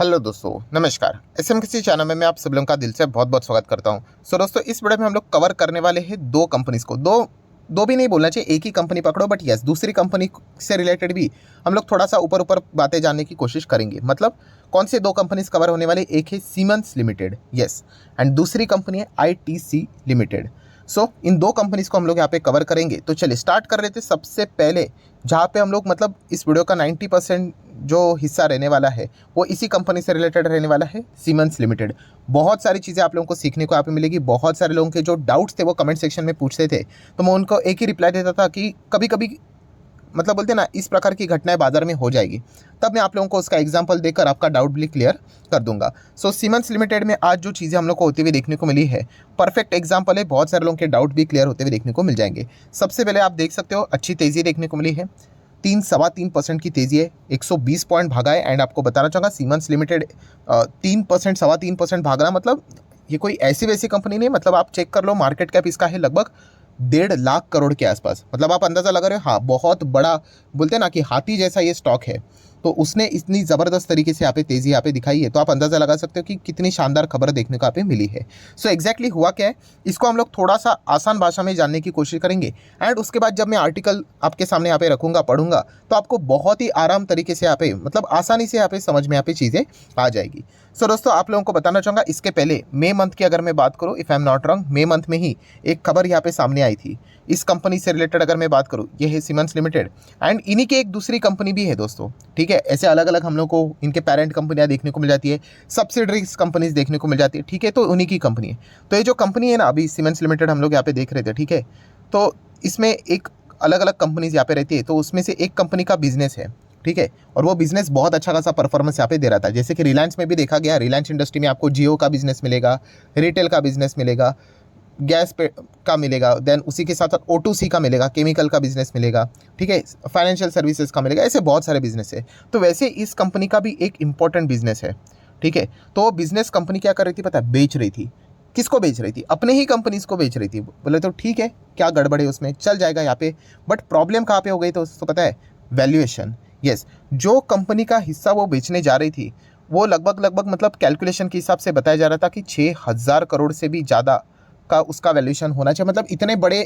Hello दोस्तों, नमस्कार। SMKC channel में मैं आप सब लोगों का दिल से बहुत बहुत स्वागत करता हूं। दोस्तों, इस वीडियो में हम लोग कवर करने वाले हैं दो कंपनीज को। दो दो भी नहीं बोलना चाहिए, एक ही कंपनी पकड़ो, बट यस दूसरी कंपनी से रिलेटेड भी हम लोग थोड़ा सा ऊपर ऊपर बातें जानने की कोशिश करेंगे। मतलब कौन से दो कंपनीज कवर होने वाले, एक है सीमेंस लिमिटेड, यस, एंड दूसरी कंपनी है आईटीसी लिमिटेड। इन दो कंपनीज को हम लोग यहाँ पे कवर करेंगे। तो चलिए स्टार्ट कर लेते। सबसे पहले जहाँ पे हम लोग मतलब इस वीडियो का 90% जो हिस्सा रहने वाला है वो इसी कंपनी से रिलेटेड रहने वाला है, सीमेंस लिमिटेड। बहुत सारी चीज़ें आप लोगों को सीखने को यहाँ पे मिलेगी। बहुत सारे लोगों के जो डाउट्स थे वो कमेंट सेक्शन में पूछते थे, तो मैं उनको एक ही रिप्लाई देता था कि कभी कभी मतलब बोलते ना इस प्रकार की घटनाएं बाजार में हो जाएगी, तब मैं आप लोगों को उसका एग्जांपल देकर आपका डाउट भी क्लियर कर दूंगा। सीमेंस लिमिटेड में आज जो चीज़ें हम लोग को होती हुई देखने को मिली है, परफेक्ट एग्जांपल है। बहुत सारे लोगों के डाउट भी क्लियर होते हुए देखने को मिल जाएंगे। सबसे पहले आप देख सकते हो अच्छी तेज़ी देखने को मिली है। 3.3% की तेज़ी है, 120 पॉइंट भागा है। एंड आपको बताना चाहूँगा सीमेंस लिमिटेड 3%, 3.25% भाग रहा, मतलब ये कोई ऐसी वैसी कंपनी नहीं। मतलब आप चेक कर लो, मार्केट कैप इसका है लगभग 1.5 लाख करोड़ के आसपास। मतलब आप अंदाज़ा लगा रहे हो, हाँ बहुत बड़ा, बोलते हैं ना कि हाथी जैसा ये स्टॉक है। तो उसने इतनी ज़बरदस्त तरीके से यहाँ पे तेज़ी यहाँ पे दिखाई है, तो आप अंदाज़ा लगा सकते हो कि कितनी शानदार खबर देखने को यहाँ पे मिली है। एग्जैक्टली हुआ क्या है, इसको हम लोग थोड़ा सा आसान भाषा में जानने की कोशिश करेंगे। एंड उसके बाद जब मैं आर्टिकल आपके सामने यहाँ पे रखूँगा, पढ़ूंगा, तो आपको बहुत ही आराम तरीके से यहाँ पे मतलब आसानी से यहाँ पे समझ में यहाँ पे चीज़ें आ जाएगी। दोस्तों, आप लोगों को बताना चाहूँगा, इसके पहले मई मंथ की अगर मैं बात करूँ, if I am not wrong, मई मंथ में ही एक खबर यहाँ पे सामने आई थी इस कंपनी से रिलेटेड। अगर मैं बात करूँ, ये है सीमेंस लिमिटेड, एंड इन्हीं की एक दूसरी कंपनी भी है दोस्तों, ठीक है। ऐसे अलग अलग हम लोग को इनके पेरेंट कंपनियां देखने को मिल जाती है, सब्सिडरीज कंपनीज देखने को मिल जाती है, ठीक है। तो उन्हीं की कंपनी है। तो ये जो कंपनी है ना, अभी सीमेंस लिमिटेड हम लोग यहाँ पे देख रहे थे, ठीक है। तो इसमें एक अलग अलग कंपनीज यहाँ पे रहती है। तो उसमें से एक कंपनी का बिजनेस है, ठीक है, और वो बिजनेस बहुत अच्छा खासा परफॉर्मेंस यहाँ पे दे रहा था। जैसे कि रिलायंस में भी देखा गया, रिलायंस इंडस्ट्री में आपको जियो का बिजनेस मिलेगा, रिटेल का बिजनेस मिलेगा, गैस पे का मिलेगा, देन उसी के साथ साथ O2C का मिलेगा, केमिकल का बिजनेस मिलेगा, ठीक है, फाइनेंशियल सर्विसेज का मिलेगा। ऐसे बहुत सारे बिजनेस है। तो वैसे इस कंपनी का भी एक इंपॉर्टेंट बिजनेस है, ठीक है। तो वो बिजनेस कंपनी क्या कर रही थी पता है, बेच रही थी। किसको बेच रही थी? अपने ही कंपनीज को बेच रही थी। बोले तो ठीक है, क्या गड़बड़ है उसमें, चल जाएगा यहाँ पे। बट प्रॉब्लम कहाँ पे हो गई तो पता है, वैल्यूएशन। यस, जो कंपनी का हिस्सा वो बेचने जा रही थी, वो लगभग मतलब कैलकुलेशन के हिसाब से बताया जा रहा था कि 6,000 करोड़ से भी ज़्यादा का उसका वैल्यूएशन होना चाहिए। मतलब इतने बड़े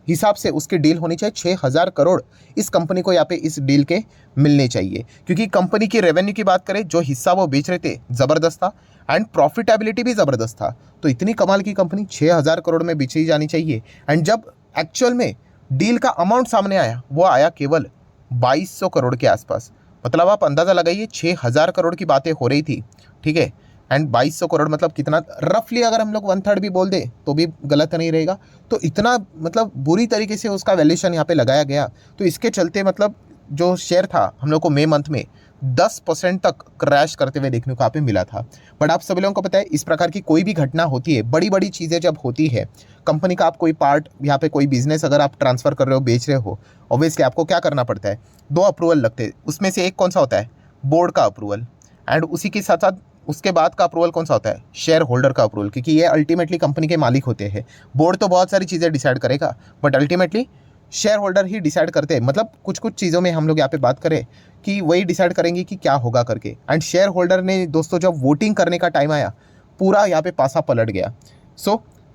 हिसाब से उसकी डील होनी चाहिए। 6,000 करोड़ इस कंपनी को यहाँ पे इस डील के मिलने चाहिए, क्योंकि कंपनी की रेवेन्यू की बात करें, जो हिस्सा वो बेच रहे थे ज़बरदस्त था, एंड प्रॉफिटेबिलिटी भी ज़बरदस्त था। तो इतनी कमाल की कंपनी 6,000 करोड़ में बेची जानी चाहिए। एंड जब एक्चुअल में डील का अमाउंट सामने आया, वो आया केवल 2,200 करोड़ के आसपास। मतलब आप अंदाज़ा लगाइए, 6,000 करोड़ की बातें हो रही थी, ठीक है, एंड 2,200 करोड़ मतलब कितना, रफली अगर हम लोग 1/3 भी बोल दे तो भी गलत नहीं रहेगा। तो इतना मतलब बुरी तरीके से उसका वैल्यूएशन यहाँ पे लगाया गया। तो इसके चलते मतलब जो शेयर था हम लोग को मई मंथ में 10% तक क्रैश करते हुए देखने को यहाँ पे मिला था। बट आप सभी लोगों को पता है, इस प्रकार की कोई भी घटना होती है, बड़ी बड़ी चीज़ें जब होती है, कंपनी का आप कोई पार्ट, यहाँ पे कोई बिजनेस अगर आप ट्रांसफ़र कर रहे हो, बेच रहे हो, ऑब्वियसली आपको क्या करना पड़ता है, 2 अप्रूवल लगते हैं। उसमें से एक कौन सा होता है, बोर्ड का अप्रूवल, एंड उसी के साथ साथ उसके बाद का अप्रूवल कौन सा होता है, शेयर होल्डर का अप्रूवल, क्योंकि ये अल्टीमेटली कंपनी के मालिक होते हैं। बोर्ड तो बहुत सारी चीज़ें डिसाइड करेगा, but ultimately share holder he decide करते हैं। मतलब कुछ कुछ चीज़ों में हम लोग यहाँ पे बात करें कि वही डिसाइड करेंगे कि क्या होगा करके। एंड शेयर होल्डर ने दोस्तों, जब वोटिंग करने का टाइम आया, पूरा यहाँ पे पासा पलट गया।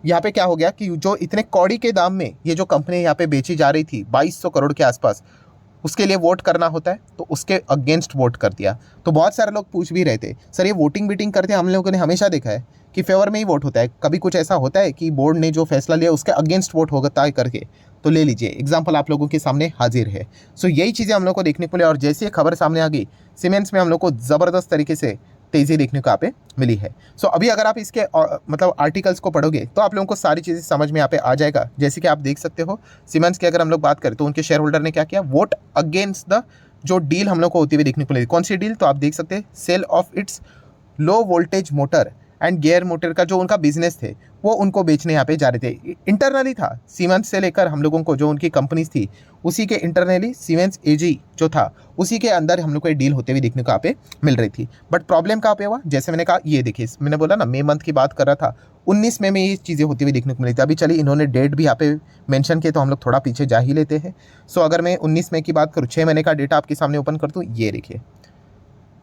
यहाँ पे क्या हो गया कि जो इतने कौड़ी के दाम में ये जो कंपनी यहाँ पे बेची जा रही थी 2,200 करोड़ के आसपास, उसके लिए वोट करना होता है, तो उसके अगेंस्ट वोट कर दिया। तो बहुत सारे लोग पूछ भी रहे थे, सर ये वोटिंग बीटिंग करते हैं, हम लोगों ने हमेशा देखा है कि फेवर में ही वोट होता है, कभी कुछ ऐसा होता है कि बोर्ड ने जो फैसला लिया उसके अगेंस्ट वोट होता है करके? तो ले लीजिए, एग्जाम्पल आप लोगों के सामने हाजिर है। यही चीज़ें हम लोग को देखने को मिली। और जैसे ये खबर सामने आ गई, सीमेंस में हम लोग को ज़बरदस्त तरीके से तेज़ी देखने को यहाँ पे मिली है। अभी अगर आप इसके मतलब आर्टिकल्स को पढ़ोगे, तो आप लोगों को सारी चीज़ें समझ में यहाँ पे आ जाएगा। जैसे कि आप देख सकते हो, सीमेंस की अगर हम लोग बात करें, तो उनके शेयर होल्डर ने क्या किया, वोट अगेंस्ट द जो डील हम लोग को होती हुई देखने को मिली। कौन सी डील? तो आप देख सकते हैं, sale of its low voltage motor and gear motor का जो उनका बिजनेस थे, वो उनको बेचने यहाँ पे जा रहे थे। इंटरनली था, सीमेंस से लेकर हम लोगों को जो उनकी कंपनीज थी, उसी के इंटरनली सीमेंस एजी जो था, उसी के अंदर हम लोग को ये डील होते हुए देखने को यहाँ पे मिल रही थी। बट प्रॉब्लम कहाँ पे हुआ? जैसे मैंने कहा, ये देखिए, मैंने बोला ना मई मंथ की बात कर रहा था, 19 मई में ये चीज़ें होती हुई देखने को मिली थी। अभी चलिए, इन्होंने डेट भी यहाँ पे मेंशन किए, तो हम लोग थोड़ा पीछे जा ही लेते हैं। अगर मैं 19 मई की बात करूँ, 6 महीने का डेटा आपके सामने ओपन कर दूँ, ये देखिए,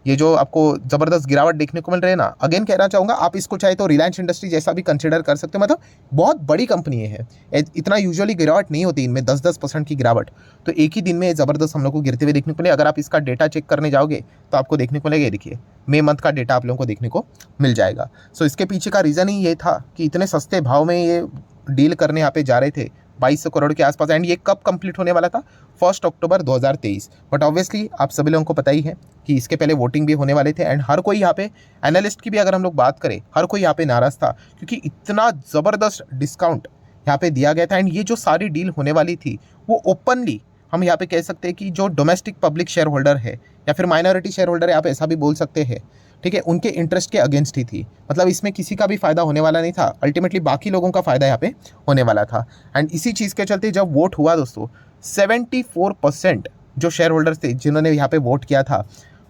ये जो आपको ज़बरदस्त गिरावट देखने को मिल रही है ना, अगेन कहना चाहूँगा आप इसको चाहे तो रिलायंस इंडस्ट्री जैसा भी कंसिडर कर सकते हो, मतलब बहुत बड़ी कंपनी है। इतना यूजुअली गिरावट नहीं होती इनमें, 10-10% की गिरावट, तो एक ही दिन में ज़बरदस्त हम लोग को गिरते हुए देखने को मिले। अगर आप इसका डेटा चेक करने जाओगे तो आपको देखने को मिलेगा, देखिए मई मंथ का डेटा आप लोगों को देखने को मिल जाएगा। सो इसके पीछे का रीज़न ही ये था कि इतने सस्ते भाव में ये डील करने यहाँ पे जा रहे थे 2200 करोड़ के आसपास। एंड ये कब कंप्लीट होने वाला था? 1 अक्टूबर 2023। बट ऑब्वियसली आप सभी लोगों को पता ही है कि इसके पहले वोटिंग भी होने वाले थे। एंड हर कोई यहाँ पे, एनालिस्ट की भी अगर हम लोग बात करें, हर कोई यहाँ पे नाराज़ था क्योंकि इतना ज़बरदस्त डिस्काउंट यहाँ पे दिया गया था। एंड ये जो सारी डील होने वाली थी वो ओपनली हम यहाँ पे कह सकते हैं कि जो डोमेस्टिक पब्लिक शेयर होल्डर है या फिर माइनॉरिटी शेयर होल्डर है, आप ऐसा भी बोल सकते हैं, ठीक है, उनके इंटरेस्ट के अगेंस्ट ही थी। मतलब इसमें किसी का भी फ़ायदा होने वाला नहीं था, अल्टीमेटली बाकी लोगों का फ़ायदा यहाँ पे होने वाला था। एंड इसी चीज़ के चलते जब वोट हुआ दोस्तों, 74% जो शेयर होल्डर्स थे जिन्होंने यहाँ पे वोट किया था,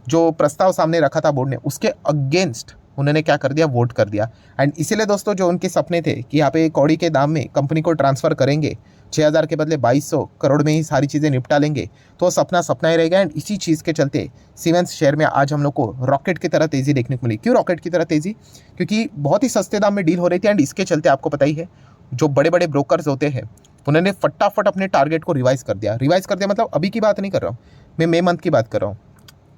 जो प्रस्ताव सामने रखा था बोर्ड ने, उसके अगेंस्ट उन्होंने क्या कर दिया, वोट कर दिया। एंड इसीलिए दोस्तों जो उनके सपने थे कि यहाँ पे कौड़ी के दाम में कंपनी को ट्रांसफ़र करेंगे, 6000 के बदले 2200 करोड़ में ही सारी चीज़ें निपटा लेंगे, तो सपना सपना ही रहेगा। एंड इसी चीज़ के चलते सीमेंस शेयर में आज हम लोग को रॉकेट की तरह तेज़ी देखने को मिली। क्यों रॉकेट की तरह तेज़ी? क्योंकि बहुत ही सस्ते दाम में डील हो रही थी। एंड इसके चलते आपको पता ही है, जो बड़े बड़े ब्रोकर्स होते हैं उन्होंने फटाफट अपने टारगेट को रिवाइज़ कर दिया। रिवाइज़ कर दिया मतलब अभी की बात नहीं कर रहा हूँ, मैं मई मंथ की बात कर रहा हूँ।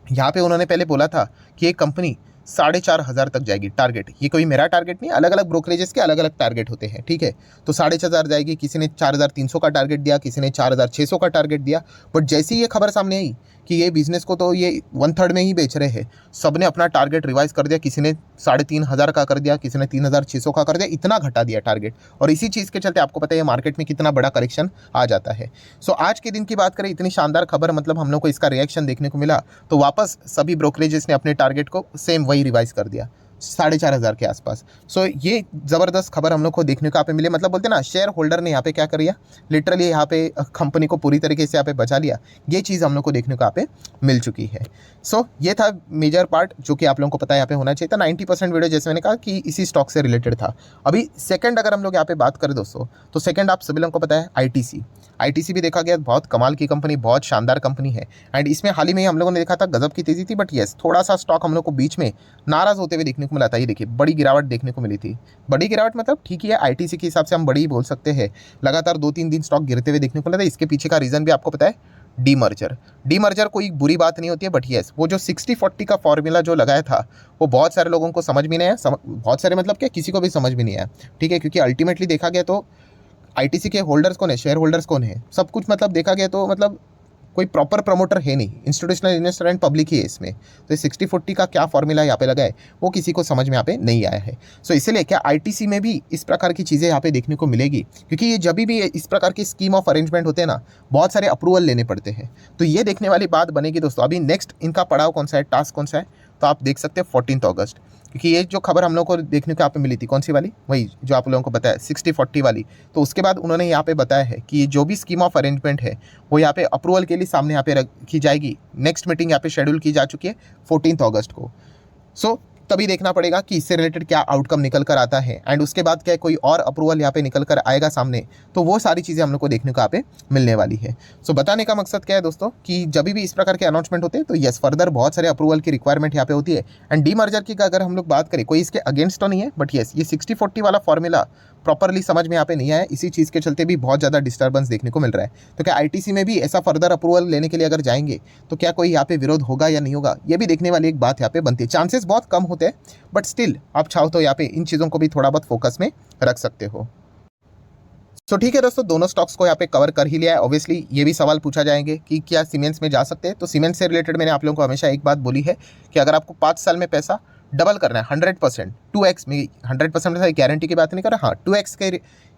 यहाँ पे उन्होंने पहले बोला था कि ये कंपनी 4500 तक जाएगी टारगेट। ये कोई मेरा टारगेट नहीं, अलग अलग ब्रोकरेजेस के अलग अलग टारगेट होते हैं, ठीक है। तो 4500 जाएगी, किसी ने 4300 का टारगेट दिया, किसी ने 4600 का टारगेट दिया। बट जैसे ही ये खबर सामने आई कि ये बिजनेस को तो ये 1/3 में ही बेच रहे हैं, सब ने अपना टारगेट रिवाइज कर दिया। किसी ने 3500 का कर दिया, किसी ने 3600 का कर दिया, इतना घटा दिया टारगेट। और इसी चीज़ के चलते आपको पता है मार्केट में कितना बड़ा करेक्शन आ जाता है। सो आज के दिन की बात करें, इतनी शानदार खबर, मतलब हम लोग को इसका रिएक्शन देखने को मिला, तो वापस सभी ब्रोकरेजेस ने अपने टारगेट को सेम वही रिवाइज कर दिया 4500 के आसपास। सो ये ज़बरदस्त खबर हम लोग को देखने को यहाँ पे मिले। मतलब बोलते हैं ना, शेयर होल्डर ने यहाँ पे क्या कर दिया, लिटरली यहाँ पे कंपनी को पूरी तरीके से यहाँ पे बचा लिया। ये चीज़ हम लोग को देखने को यहाँ पे मिल चुकी है। सो ये था मेजर पार्ट जो कि आप लोगों को पता है यहाँ पे होना चाहिए था। 90% वीडियो जैसे मैंने कहा कि इसी स्टॉक से रिलेटेड था। अभी सेकंड अगर हम लोग यहाँ पे बात करें दोस्तों, तो सेकंड आप सभी लोगों को पता है आईटीसी भी देखा गया, बहुत कमाल की कंपनी, बहुत शानदार कंपनी है। एंड इसमें हाल ही में हम लोगों ने देखा था गजब की तेज़ी थी। बट येस, थोड़ा सा स्टॉक हम लोग को बीच में नाराज़ होते हुए देखने को मिला था। ये देखिए बड़ी गिरावट देखने को मिली थी। बड़ी गिरावट मतलब ठीक ही है, आईटीसी के हिसाब से हम बड़ी ही बोल सकते हैं। लगातार 2-3 दिन स्टॉक गिरते हुए देखने को मिला था। इसके पीछे का रीज़न भी आपको पता है, डीमर्जर कोई बुरी बात नहीं होती है। बट येस, वो जो 60-40 का फॉर्मूला जो लगाया था वो बहुत सारे लोगों को समझ में नहीं आया। बहुत सारे मतलब क्या, किसी को भी समझ में नहीं आया, ठीक है। क्योंकि अल्टीमेटली देखा गया तो आईटीसी के होल्डर्स कौन है, शेयर होल्डर्स कौन है, सब कुछ मतलब देखा गया तो मतलब कोई प्रॉपर प्रमोटर है नहीं, इंस्टीट्यूशनल इन्वेस्टर एंड पब्लिक ही है इसमें। तो 60-40 का क्या फॉर्मूला यहाँ पे लगा है वो किसी को समझ में यहाँ पे नहीं आया है। सो इसीलिए क्या आईटीसी में भी इस प्रकार की चीज़ें यहाँ पे देखने को मिलेगी, क्योंकि ये जब भी इस प्रकार की स्कीम ऑफ अरेंजमेंट होते हैं ना, बहुत सारे अप्रूवल लेने पड़ते हैं। तो ये देखने वाली बात बनेगी दोस्तों। अभी नेक्स्ट इनका पड़ाव कौन सा है, टास्क कौन सा है, तो आप देख सकते हैं 14 अगस्त, क्योंकि ये जो खबर हम लोग को देखने को यहाँ पे मिली थी, कौन सी वाली, वही जो आप लोगों को बताया 60-40 वाली। तो उसके बाद उन्होंने यहाँ पे बताया है कि जो भी स्कीम ऑफ अरेंजमेंट है वो यहाँ पे अप्रूवल के लिए सामने यहाँ पे रखी जाएगी। नेक्स्ट मीटिंग यहाँ पे शेड्यूल की जा चुकी है 14 अगस्त को। सो तभी देखना पड़ेगा कि इससे रिलेटेड क्या आउटकम निकल कर आता है। एंड उसके बाद क्या कोई और अप्रूवल यहाँ पे निकल कर आएगा सामने, तो वो सारी चीज़ें हम लोग को देखने को यहाँ पे मिलने वाली है। सो बताने का मकसद क्या है दोस्तों, कि जब भी इस प्रकार के अनाउंसमेंट होते हैं तो यस, फर्दर बहुत सारे अप्रूवल की रिक्वायरमेंट यहाँ पे होती है। एंड डीमर्जर की अगर हम लोग बात करें, कोई इसके अगेंस्ट तो नहीं है, बट यस, ये 60-40 वाला फॉर्मूला प्रॉपरली समझ में यहाँ पे नहीं आया। इसी चीज़ के चलते भी बहुत ज़्यादा डिस्टर्बेंस देखने को मिल रहा है। तो क्या आईटीसी में भी ऐसा फर्दर अप्रूवल लेने के लिए अगर जाएंगे तो क्या कोई यहाँ पे विरोध होगा या नहीं होगा, ये भी देखने वाली एक बात यहाँ पे बनती है। चांसेस बहुत कम होते हैं, बट स्टिल आप चाहो तो यहाँ पे इन चीज़ों को भी थोड़ा बहुत फोकस में रख सकते हो। सो ठीक है दोस्तों, दोनों स्टॉक्स को यहाँ पे कवर कर ही लिया है। ऑब्वियसली ये भी सवाल पूछा जाएंगे कि क्या सीमेंस में जा सकते हैं। तो सीमेंस से रिलेटेड मैंने आप लोगों को हमेशा एक बात बोली है कि अगर आपको 5 साल में पैसा डबल करना है 100%, 2x में, 100% में गारंटी की बात नहीं कर रहा, हाँ 2x के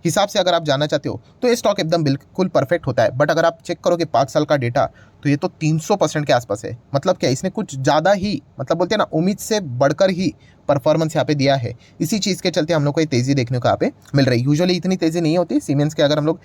हिसाब से अगर आप जाना चाहते हो तो ये स्टॉक एकदम बिल्कुल परफेक्ट होता है। बट अगर आप चेक करोगे 5 साल का डेटा, तो ये तो 300% के आसपास है। मतलब क्या, इसने कुछ ज़्यादा ही, मतलब बोलते हैं ना, उम्मीद से बढ़कर ही परफॉर्मेंस यहाँ पे दिया है। इसी चीज़ के चलते हम लोग को ये तेज़ी देखने को यहाँ पे मिल रही है। यूजुअली इतनी तेज़ी नहीं होती सीमेंस के। अगर हम लोग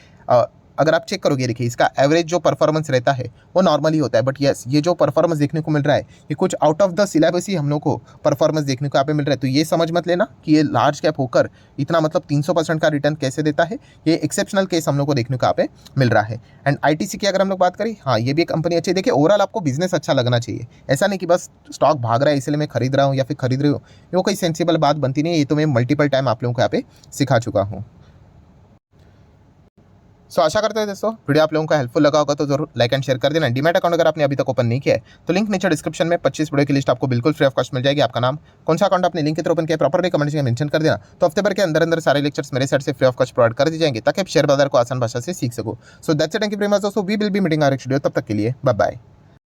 अगर आप चेक करोगे, देखिए इसका एवरेज जो परफॉर्मेंस रहता है वो नॉर्मली होता है, बट यस ये जो परफॉर्मेंस देखने को मिल रहा है ये कुछ आउट ऑफ द सिलेबस ही हम लोग को परफॉर्मेंस देखने को यहाँ पे मिल रहा है। तो ये समझ मत लेना कि ये लार्ज कैप होकर इतना मतलब 300% का रिटर्न कैसे देता है, ये एक्सेप्शनल केस हम लोग को देखने को यहाँ पे मिल रहा है। एंड आईटीसी की अगर हम लोग बात करें, हाँ ये भी एक कंपनी अच्छी है। देखिए ओवरऑल आपको बिजनेस अच्छा लगना चाहिए, ऐसा नहीं कि बस स्टॉक भाग रहा है इसलिए मैं खरीद रहा हूँ या फिर खरीद रही हूँ, वो कोई सेंसिबल बात बनती नहीं है। ये तो मैं मल्टीपल टाइम आप लोगों को यहाँ पे सिखा चुका हूँ। सो आशा करते हैं दोस्तों वीडियो आप लोगों को हेल्पफुल लगा होगा, तो जरूर लाइक एंड शेयर कर देना। डीमैट अकाउंट अगर आपने अभी तक ओपन नहीं किया है तो लिंक नीचे डिस्क्रिप्शन में 25 वीडियो की लिस्ट आपको बिल्कुल फ्री ऑफ कॉस्ट मिल जाएगी। आपका नाम, कौन सा अकाउंट आपने लिंक के थ्रू ओपन किया, प्रॉपरली कमेंट में मेंशन कर देना। तो हफ्ते भर के अंदर अंदर सारे लेक्चर्स मेरे साइड से फ्री ऑफ कॉस्ट प्रोवाइड कर दी जाएंगे ताकि आप शेयर बाजार को आसान भाषा से सीख सको। So that's it, thank you very much दोस्तों, we will be meeting our next video. तब तक के लिए बाय बाय।